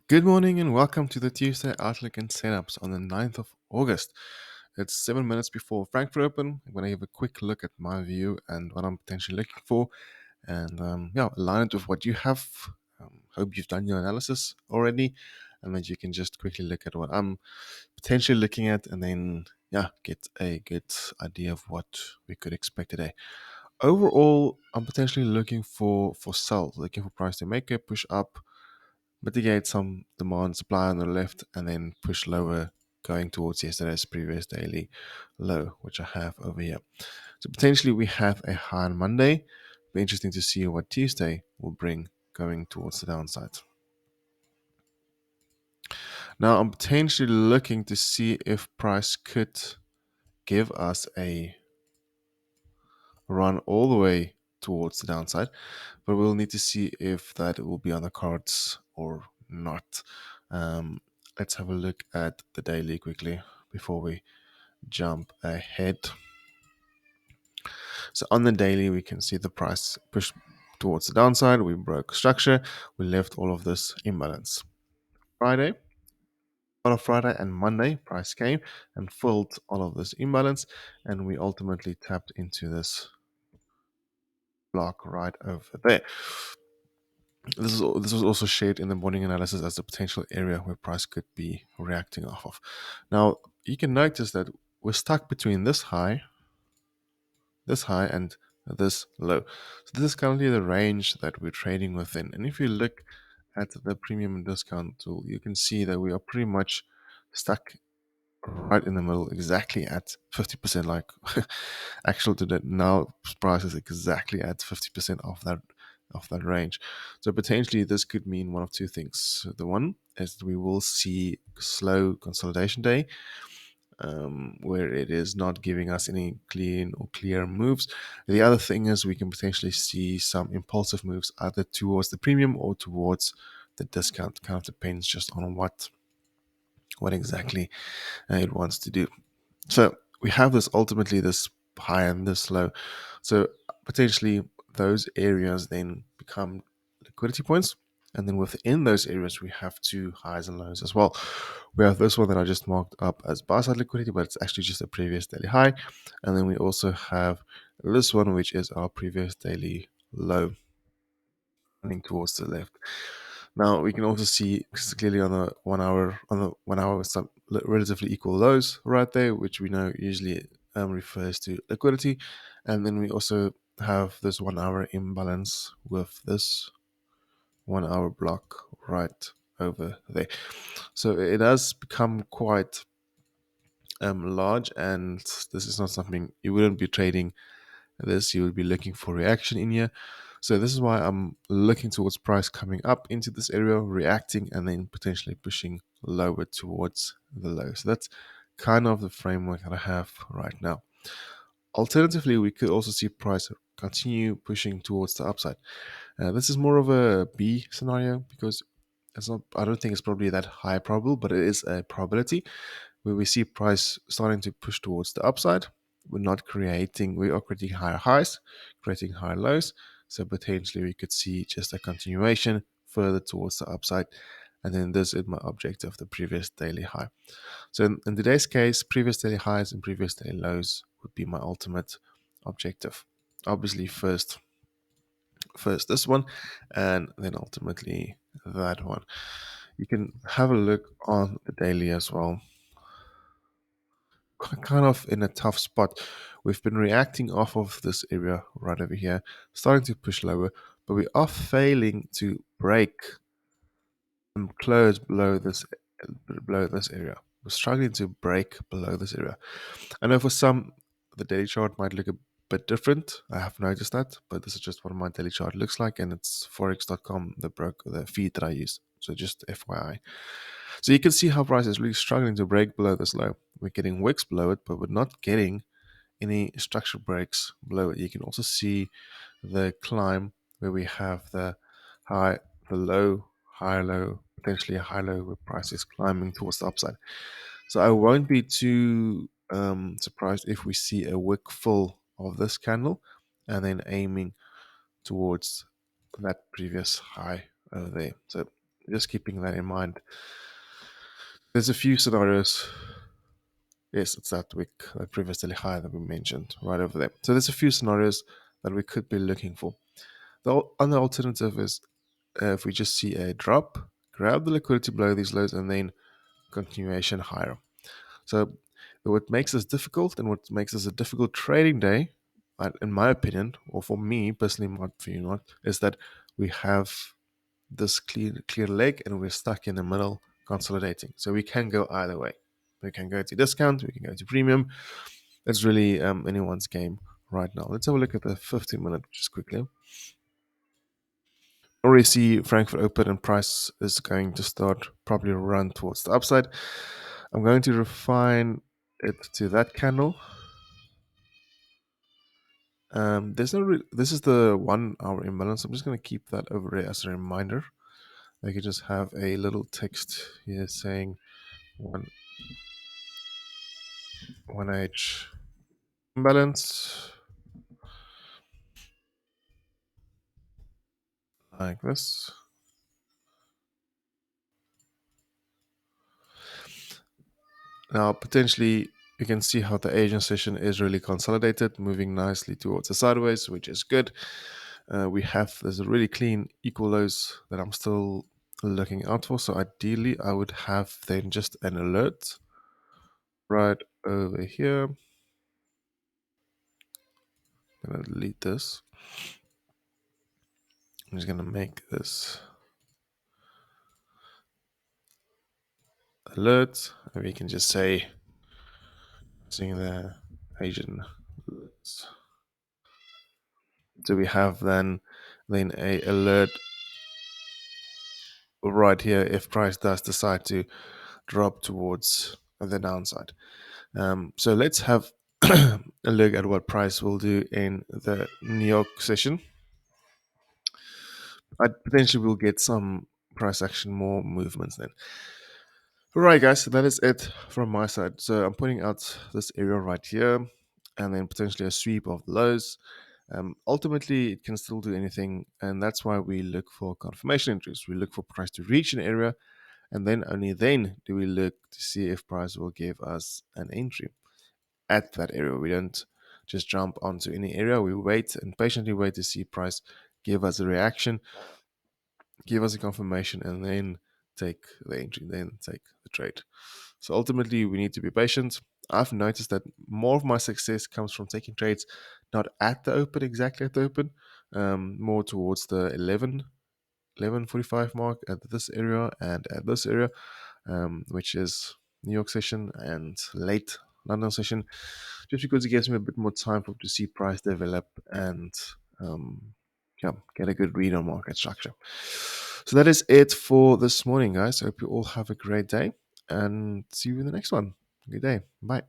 Good morning and welcome to the Tuesday Outlook and Setups on the 9th of August. It's 7 minutes before Frankfurt Open. I'm going to give a quick look at my view and what I'm potentially looking for and align it with what you have. Hope you've done your analysis already and that you can just quickly look at what I'm potentially looking at and then, get a good idea of what we could expect today. Overall, I'm potentially looking for sell, looking for price to make a push up, mitigate some demand supply on the left, and then push lower going towards yesterday's previous daily low, which I have over here. So potentially we have a high on Monday. Be interesting to see what Tuesday will bring going towards the downside. Now I'm potentially looking to see if price could give us a run all the way towards the downside, but we'll need to see if that will be on the cards or not. Um, let's have a look at the daily quickly before we jump ahead. So on the daily, we can see the price push towards the downside. We broke structure. We left all of this imbalance. Friday, on Friday and Monday, price came and filled all of this imbalance, and we ultimately tapped into this block right over there. This was also shared in the morning analysis as a potential area where price could be reacting off of. Now you can notice that we're stuck between this high, and this low. So this is currently the range that we're trading within. And if you look at the premium and discount tool, you can see that we are pretty much stuck right in the middle, exactly at 50%. Like actual to that now price is exactly at 50% of that range. So potentially this could mean one of two things. The one is that we will see slow consolidation day, where it is not giving us any clean or clear moves. The other thing is we can potentially see some impulsive moves either towards the premium or towards the discount. Kind of depends just on what exactly it wants to do. So we have this ultimately this high and this low. So potentially those areas then become liquidity points. And then within those areas, we have two highs and lows as well. We have this one that I just marked up as buy side liquidity, but it's actually just a previous daily high. And then we also have this one, which is our previous daily low running towards the left. Now we can also see clearly on the 1 hour some relatively equal lows right there, which we know usually refers to liquidity. And then we also have this 1 hour imbalance with this 1 hour block right over there. So it has become quite large, and this is not something you wouldn't be trading this, you would be looking for reaction in here. So this is why I'm looking towards price coming up into this area, reacting, and then potentially pushing lower towards the low. So that's kind of the framework that I have right now. Alternatively, we could also see price continue pushing towards the upside. This is more of a B scenario because it's not. I don't think it's probably that high probable, but it is a probability where we see price starting to push towards the upside. We are creating higher highs, creating higher lows. So potentially we could see just a continuation further towards the upside. And then this is my objective, the previous daily high. So in today's case, previous daily highs and previous daily lows would be my ultimate objective. Obviously, first this one, and then ultimately that one. You can have a look on the daily as well. Kind of in a tough spot. We've been reacting off of this area right over here, starting to push lower, but we are failing to break and close below this area. We're struggling to break below this area. I know for some, the daily chart might look a bit different. I have noticed that, but this is just what my daily chart looks like, and it's forex.com, the feed that I use. So just FYI. So you can see how price is really struggling to break below this low. We're getting wicks below it, but we're not getting any structure breaks below it. You can also see the climb where we have the high, the low, high low, potentially a high low where price is climbing towards the upside. So I won't be too surprised if we see a wick full of this candle and then aiming towards that previous high over there. So just keeping that in mind. There's a few scenarios. Yes, it's that wick, that previously high that we mentioned right over there. So there's a few scenarios that we could be looking for. The other alternative is if we just see a drop, grab the liquidity below these lows, and then continuation higher. So what makes this difficult and what makes this a difficult trading day, in my opinion, or for me personally, not for you not, is that we have this clear leg and we're stuck in the middle consolidating. So we can go either way. We can go to discount, we can go to premium. It's really anyone's game right now. Let's have a look at the 15-minute just quickly. Already see Frankfurt open and price is going to start probably run towards the upside. I'm going to refine it to that candle. There's no. This is the 1 hour imbalance. I'm just going to keep that over there as a reminder. I could just have a little text here saying one H imbalance like this. Now potentially you can see how the Asian session is really consolidated, moving nicely towards the sideways, which is good. There's a really clean equal lows that I'm still looking out for. So ideally, I would have then just an alert right over here. I'm gonna delete this. I'm just gonna make this alert, and we can just say seeing the Asian alerts. So we have then a alert right here if price does decide to drop towards the downside. So let's have a look at what price will do in the New York session. I potentially will get some price action, more movements then. All right, guys, so that is it from my side. So I'm putting out this area right here and then potentially a sweep of the lows. Ultimately, it can still do anything, and that's why we look for confirmation entries. We look for price to reach an area, and then only then do we look to see if price will give us an entry at that area. We don't just jump onto any area. We wait and patiently wait to see price give us a reaction, give us a confirmation, and then take the entry, then take the trade. So ultimately, we need to be patient. I've noticed that more of my success comes from taking trades not at the open, exactly at the open, more towards the 11:45 mark at this area and at this area, which is New York session and late London session, just because it gives me a bit more time for to see price develop and yeah, get a good read on market structure. So that is it for this morning, guys. I hope you all have a great day and see you in the next one. Good day. Bye.